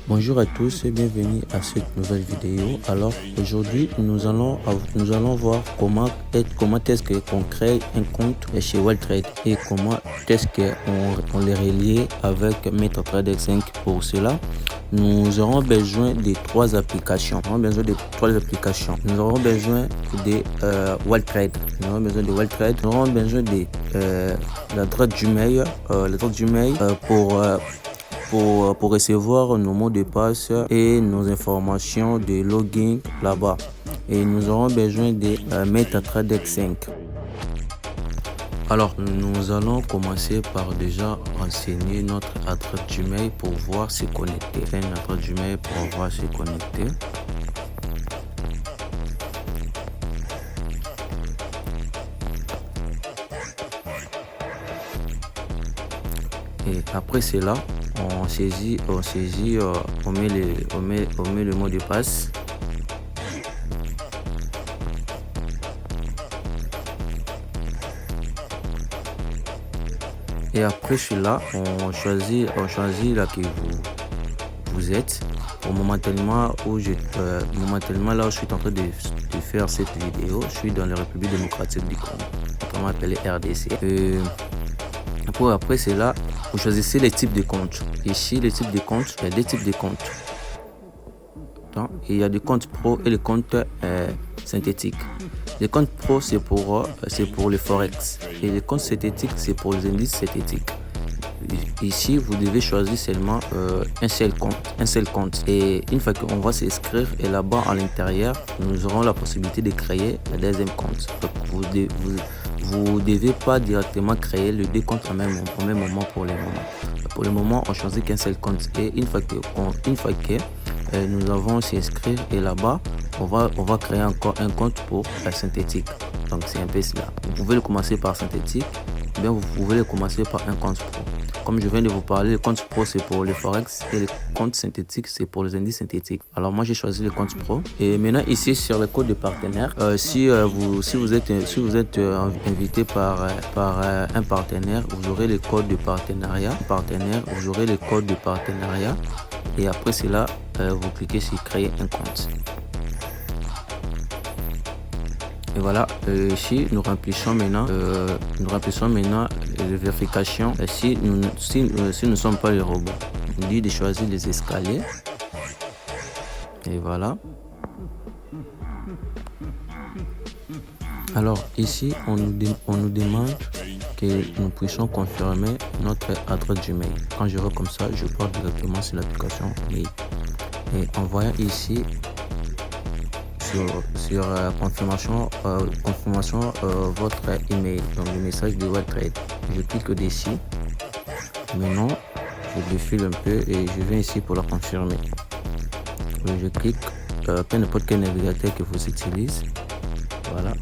Bonjour à tous et bienvenue à cette nouvelle vidéo. Alors aujourd'hui nous allons voir comment est-ce qu'on crée un compte chez Wildtrade et comment est-ce qu'on les relie avec MetaTrader 5. Pour cela, nous aurons besoin de trois applications. Nous aurons besoin de Wildtrade. Nous aurons besoin de Wildtrade. Nous aurons besoin de l'adresse Gmail, pour recevoir nos mots de passe et nos informations de login là-bas. Et nous aurons besoin de MetaTrader 5. Alors, nous allons commencer par déjà renseigner notre adresse Gmail pour voir se connecter. Notre adresse Gmail pour voir se connecter. Et après cela, on met le mot de passe. Et après cela, on choisit là que vous êtes. Momentanément là où je suis en train de faire cette vidéo, je suis dans la République démocratique du Congo, notamment appelée RDC. Après cela, vous choisissez les types de comptes. Ici, les types de comptes, il y a deux types de comptes. Donc, il y a des comptes pro et les comptes synthétiques. Les comptes pro, c'est pour le forex. Et les comptes synthétiques, c'est pour les indices synthétiques. Ici, vous devez choisir seulement un seul compte. Et une fois qu'on va s'inscrire, et là-bas à l'intérieur, nous aurons la possibilité de créer un deuxième compte. Donc, vous devez pas directement créer les deux comptes au même moment pour le moment. Pour le moment, on choisit qu'un seul compte. Et une fois que nous avons s'inscrire, et là-bas, on va créer encore un compte pour la synthétique. Donc, c'est un peu cela. Vous pouvez le commencer par synthétique, ou bien vous pouvez le commencer par un compte pro. Comme je viens de vous parler, le compte pro c'est pour le forex et le compte synthétique c'est pour les indices synthétiques. Alors moi j'ai choisi le compte pro. Et maintenant ici sur le code de partenaire, si vous êtes invité par un partenaire, vous aurez le code de partenariat. Vous aurez le code de partenariat. Et après cela, vous cliquez sur créer un compte. Et voilà, ici nous remplissons maintenant les vérifications. Si nous ne sommes pas les robots, on dit de choisir les escaliers. Et voilà. Alors ici, on nous demande que nous puissions confirmer notre adresse Gmail. Quand je vois comme ça, je pars directement sur l'application et en voyant ici sur confirmation votre email, donc le message de Wildtrade. Je clique dessus. Maintenant, je défile un peu et je viens ici pour la confirmer. Je clique peu n'importe quel navigateur que vous utilisez. Voilà.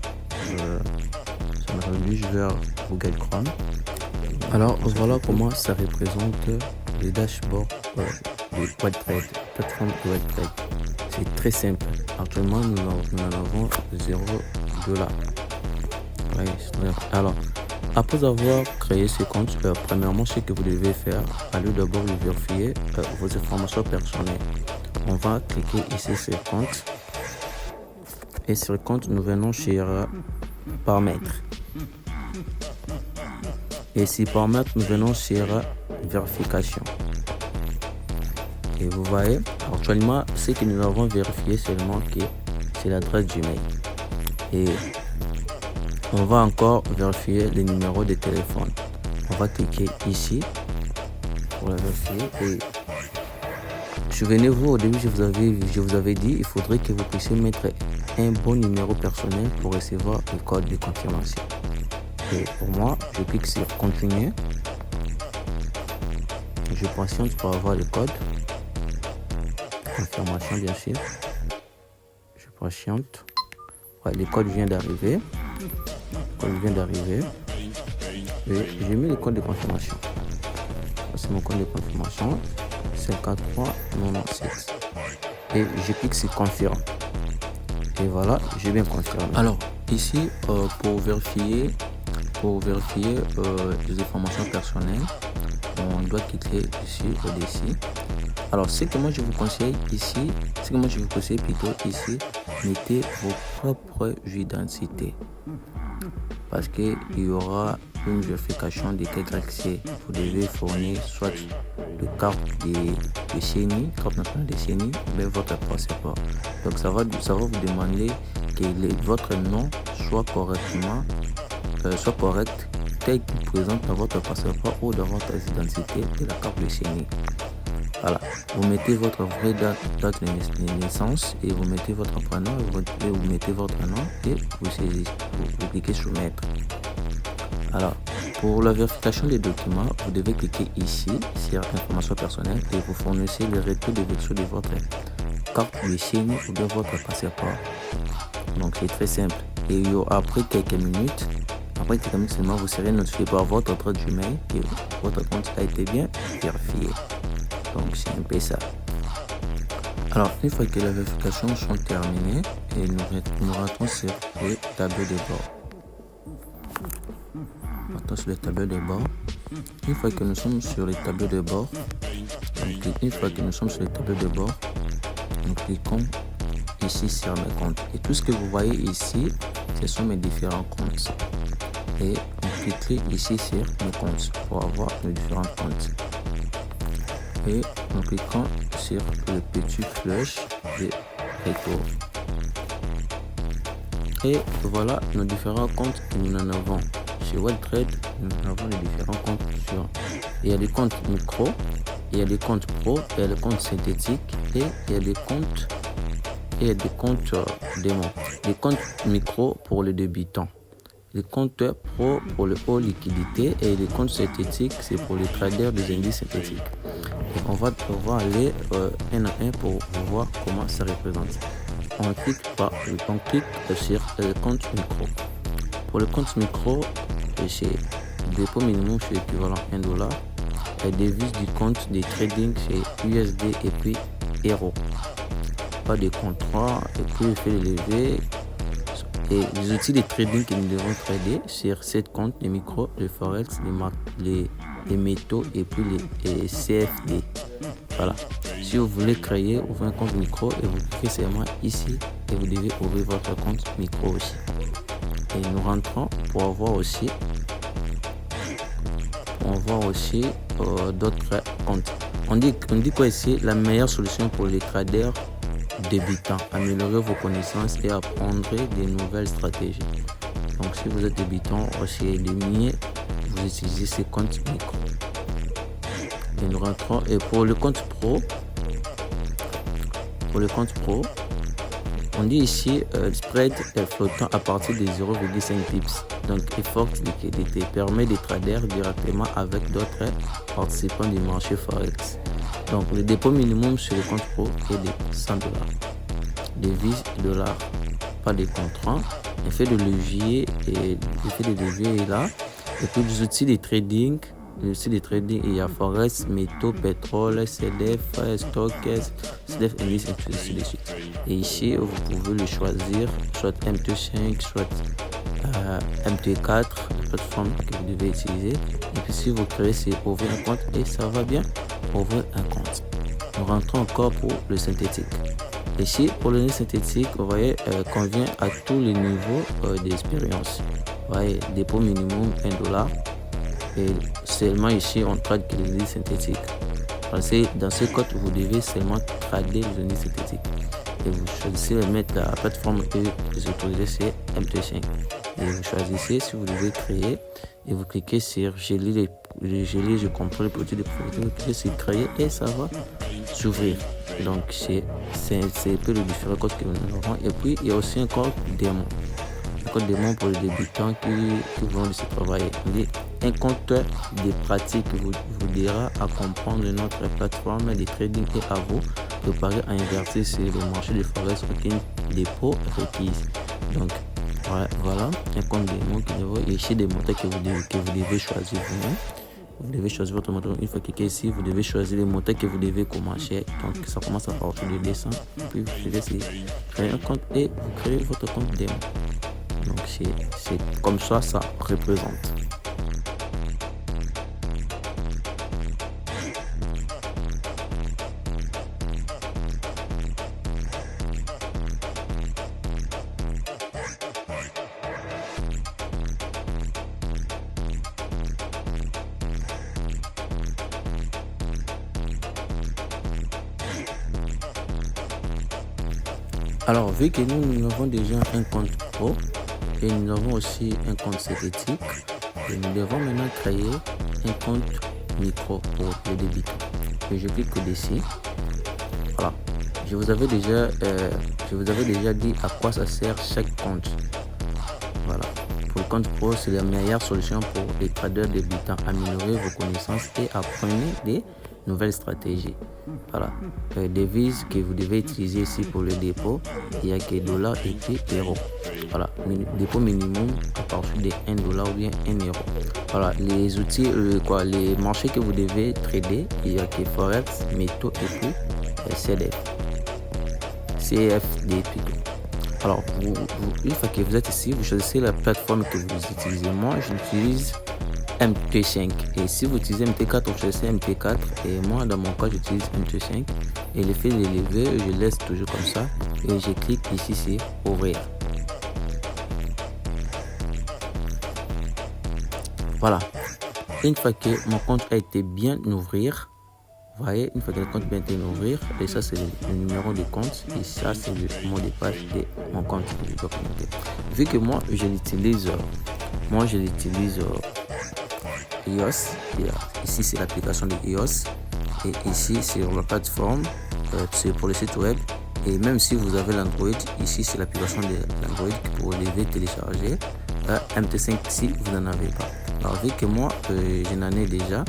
Ça me redirige vers Google Chrome. Alors voilà comment ça représente le dashboard de Wildtrade, plateforme de Wildtrade. C'est très simple. Actuellement, nous en avons $0. Oui, alors, après avoir créé ce compte, premièrement, ce que vous devez faire, allez d'abord vérifier vos informations personnelles. On va cliquer ici sur compte. Et sur le compte, nous venons sur paramètres. Et sur paramètres, nous venons sur vérification. Et vous voyez, actuellement, ce que nous avons vérifié seulement que c'est l'adresse Gmail. Et on va encore vérifier les numéros de téléphone. On va cliquer ici pour la vérifier. Et souvenez-vous, au début, je vous avais dit, il faudrait que vous puissiez mettre un bon numéro personnel pour recevoir le code de confirmation. Et pour moi, je clique sur continuer. Je patiente pour avoir le code. Confirmation bien sûr. Je patiente. Ouais, le code vient d'arriver. Et j'ai mis le code de confirmation. C'est mon code de confirmation. 5397. Et je clique sur confirme. Et voilà, j'ai bien confirmé. Alors ici pour vérifier les informations personnelles, on doit cliquer ici au-dessus. Alors, ce que moi je vous conseille ici, mettez vos propres d'identité. Parce qu'il y aura une vérification de quel accès. Vous devez fournir soit le carte de CENI, carte nationale de CENI, ou bien votre passeport. Donc ça va vous demander que votre nom soit correct tel qu'il présente dans votre passeport ou dans votre identité de la carte de CENI. Voilà, vous mettez votre vraie date de naissance et vous mettez votre prénom et vous mettez votre nom et vous cliquez sur mettre. Alors, pour la vérification des documents, vous devez cliquer ici sur informations personnelles et vous fournissez le retour de version de votre carte de CENI ou de votre passeport. Donc c'est très simple. Et après quelques minutes seulement, vous serez notifié par votre adresse Gmail que votre compte a été bien vérifié. Donc c'est un peu ça. Alors une fois que les vérifications sont terminées, et nous rentrons sur le tableau de bord. Une fois que nous sommes sur le tableau de bord, nous cliquons ici sur mes comptes. Et tout ce que vous voyez ici, ce sont mes différents comptes. Et on clique ici sur mes comptes pour avoir les différents comptes. Et en cliquant sur le petit flèche de retour. Et voilà nos différents comptes que nous en avons. Chez WellTrade, nous avons les différents comptes sur. Il y a des comptes micro, il y a des comptes pro, il y a des comptes synthétiques et il y a des comptes démo. Les comptes micro pour les débutants. Les comptes pro pour le haut liquidité et les comptes synthétiques, c'est pour les traders des indices synthétiques. Et on va aller un à un pour voir comment ça représente. On clique sur le compte micro. Pour le compte micro, chez dépôt minimum, c'est équivalent à $1. La devise du compte de trading, c'est USD et puis Euro. Pas de contrat et puis il fait lever. Et les outils de trading que nous devons trader sur cette compte, les micros, les forex, les métaux et puis les CFD. Voilà. Si vous voulez ouvrir un compte micro et vous cliquez seulement ici et vous devez ouvrir votre compte micro aussi. Et nous rentrons pour voir aussi d'autres comptes. On dit quoi ici? La meilleure solution pour les traders débutants, améliorer vos connaissances et apprendre des nouvelles stratégies. Donc si vous êtes débutant, essayez de mieux vous utilisez ces comptes micro. Et nous rentrons. Et pour le compte pro, on dit ici spread flottant à partir de 0,5 pips. Donc effort liquidité permet de trader directement avec d'autres participants du marché forex. Donc le dépôt minimum sur le compte pro est de $100. Devise $, pas de contrat. L'effet de levier est là. Et puis les outils de trading. Il y a Forex, métaux, pétrole, CDF, stock, CDF, indice, et ainsi de suite. Et ici, vous pouvez le choisir, soit MT5, soit MT4, la plateforme que vous devez utiliser. Et puis si vous créez, c'est ouvrir un compte et ça va bien ouvrir un compte. Nous rentrons encore pour le synthétique. Ici, pour le synthétique, vous voyez, convient à tous les niveaux d'expérience. Vous voyez, dépôt minimum $1. Et seulement ici, on trade que les indices synthétiques. Parce que dans ce code, vous devez seulement trader les indices synthétiques. Et vous choisissez de mettre la plateforme que vous autorisez, c'est MT5. Et vous choisissez si vous devez créer. Et vous cliquez sur geler je comprends les produits de propriété. Vous cliquez sur créer et ça va s'ouvrir. Donc c'est un peu les différents codes que nous avons. Et puis il y a aussi un code démon. Un code démon pour les débutants qui vont se travailler. Un compte de pratique vous aidera à comprendre notre plateforme de trading et à vous préparer à investir sur le marché de forex aucun dépôt requise. Donc voilà un compte démon qui est ici des montants que vous devez choisir vous-même. Vous devez choisir votre montant. Une fois cliquez ici, vous devez choisir les montants que vous devez commencer. Donc ça commence à partir de 200. Puis vous cliquez créer un compte et vous créez votre compte démon. Donc c'est comme ça représente. Alors, vu que nous avons déjà un compte pro et nous avons aussi un compte synthétique, et nous devons maintenant créer un compte micro pour les débitants. Et je clique dessus. Voilà. Je vous avais déjà dit à quoi ça sert chaque compte. Voilà. Pour le compte pro, c'est la meilleure solution pour les traders débutants. Améliorer vos connaissances et apprenez des nouvelles stratégies. Voilà. Devises que vous devez utiliser ici pour le dépôt, il n'y a que dollars et puis euros. Voilà. Dépôt minimum à partir de 1 dollar ou bien 1 euro. Voilà. Les outils, les marchés que vous devez trader, il y a que Forex, métaux et puis CFD plutôt. Alors, une fois que vous êtes ici, vous choisissez la plateforme que vous utilisez. Moi, j'utilise MT5. Et si vous utilisez MT4, vous choisissez MT4. Et moi, dans mon cas, j'utilise MT5. Et l'effet de l'élever, je laisse toujours comme ça. Et je clique ici, c'est ouvrir. Voilà. Une fois que mon compte a été bien ouvert, vous voyez, une fois que le compte vient d'ouvrir, et ça c'est le numéro de compte, et ça c'est le mot de passe de mon compte que je dois connecter. Vu que moi je l'utilise EOS, ici c'est l'application de EOS, et ici sur la plateforme, c'est pour le site web, et même si vous avez l'Android, ici c'est l'application de l'Android que vous devez télécharger, MT5 si vous n'en avez pas. Alors vu que moi je n'en ai déjà,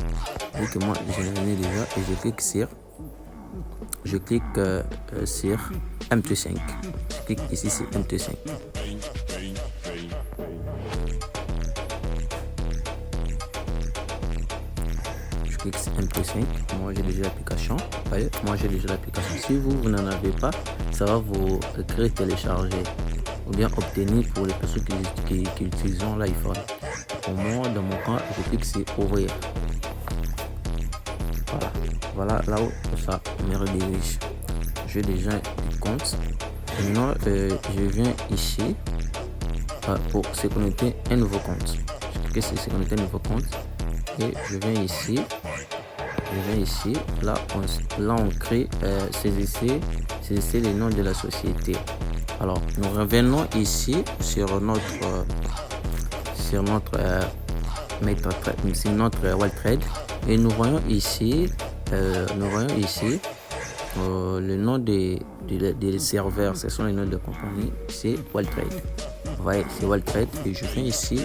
et je clique sur MT5. Je clique ici sur MT5. Je clique sur MT5. Moi j'ai déjà l'application. Voyez, moi j'ai déjà l'application. Si vous n'en avez pas, ça va vous télécharger ou bien obtenir pour les personnes qui utilisent l'iPhone. Pour moi, dans mon cas, je clique sur ouvrir. Voilà là où ça me redirige. J'ai déjà un compte. Maintenant, je viens ici pour se connecter un nouveau compte. Je clique sur se connecter un nouveau compte et je viens ici. Là on crée, saisissez les noms de la société. Alors, nous revenons ici sur notre WildTrade et nous voyons ici le nom des serveurs. Ce sont les noms de compagnie, c'est WildTrade. Vous voyez, c'est WildTrade et je viens ici,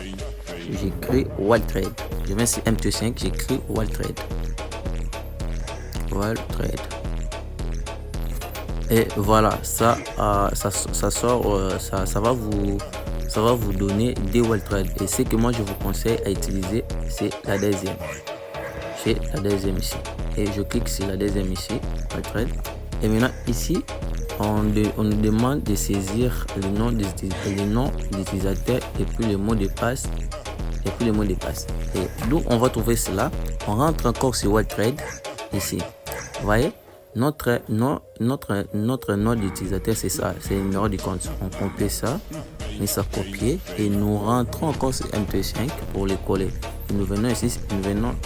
j'écris WildTrade. Je viens sur MT5, j'écris WildTrade. Et voilà, ça sort, ça va vous donner des WildTrade. Et ce que moi je vous conseille à utiliser, c'est la deuxième. C'est la deuxième ici. Et je clique sur la deuxième ici, WildTrade. Et maintenant ici, on nous demande de saisir le nom d'utilisateur et puis le mot de passe. Et d'où on va trouver cela? On rentre encore sur WildTrade ici. Vous voyez? Notre nom d'utilisateur, c'est ça, c'est le numéro du compte. On copie ça, met ça copier et nous rentrons encore sur MT5 pour les coller. Et nous venons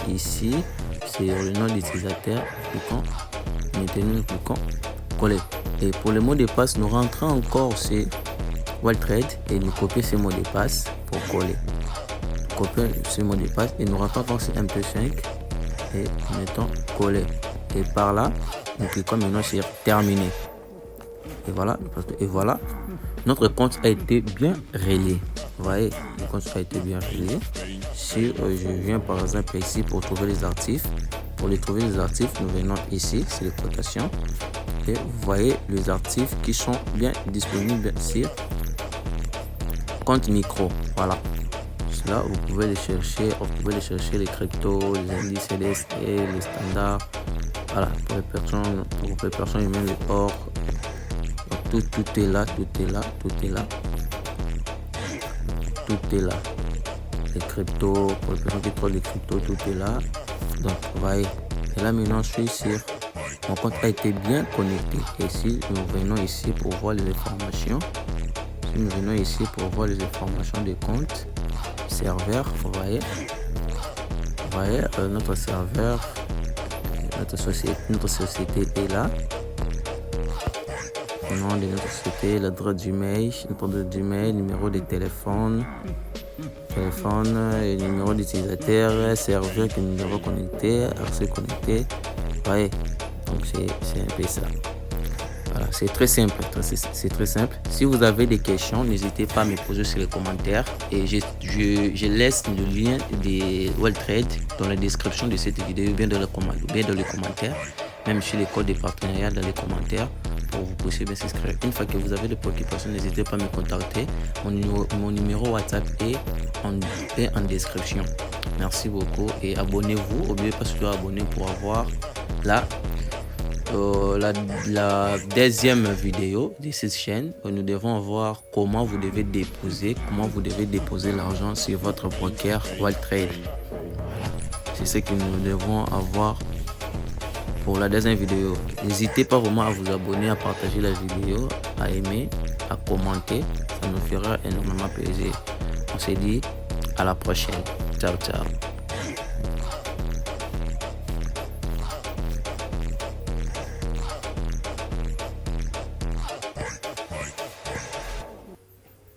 ici sur le nom d'utilisateur, nous cliquons coller. Et pour le mot de passe, nous rentrons encore sur WildTrade et nous copions ce mot de passe pour coller. Copions ce mot de passe et nous rentrons encore sur MT5 et mettons coller. Et par là, nous cliquons maintenant sur terminer. Et voilà, notre compte a été bien relié. Vous voyez, le compte a été bien relié. Si je viens par exemple ici pour trouver les actifs, nous venons ici, c'est l'exploitation. Et vous voyez les actifs qui sont bien disponibles sur compte micro. Voilà. Là, vous pouvez les chercher, les cryptos, les indices CDS et les standards. Voilà, pour les personnes humaines, le or, tout est là. Les cryptos, pour les personnes qui trouvent les cryptos, tout est là. Donc, vous voyez, et là maintenant, je suis sûr, mon compte a été bien connecté. Et si nous venons ici pour voir les informations, des comptes, serveur, vous voyez, notre serveur, notre société est là. nom de notre société, l'adresse Gmail, notre adresse Gmail, numéro de téléphone, et numéro d'utilisateur, serveur que nous devons connecter, accès connecté. Ouais, donc c'est un peu ça. Voilà, c'est très simple, c'est très simple. Si vous avez des questions, n'hésitez pas à me poser sur les commentaires et je laisse le lien des WellTrade dans la description de cette vidéo, bien dans les commentaires, même sur les codes de partenariat dans les commentaires pour vous pousser bien s'inscrire. Une fois que vous avez des préoccupations, n'hésitez pas à me contacter. Mon numéro WhatsApp est en description. Merci beaucoup et abonnez-vous. N'oubliez pas de vous abonner pour avoir la deuxième vidéo de cette chaîne. Nous devons voir comment vous devez déposer l'argent sur votre broker WellTrade. C'est ce que nous devons avoir pour la deuxième vidéo. N'hésitez pas vraiment à vous abonner, à partager la vidéo, à aimer, à commenter. Ça nous fera énormément plaisir. On se dit à la prochaine. Ciao, ciao.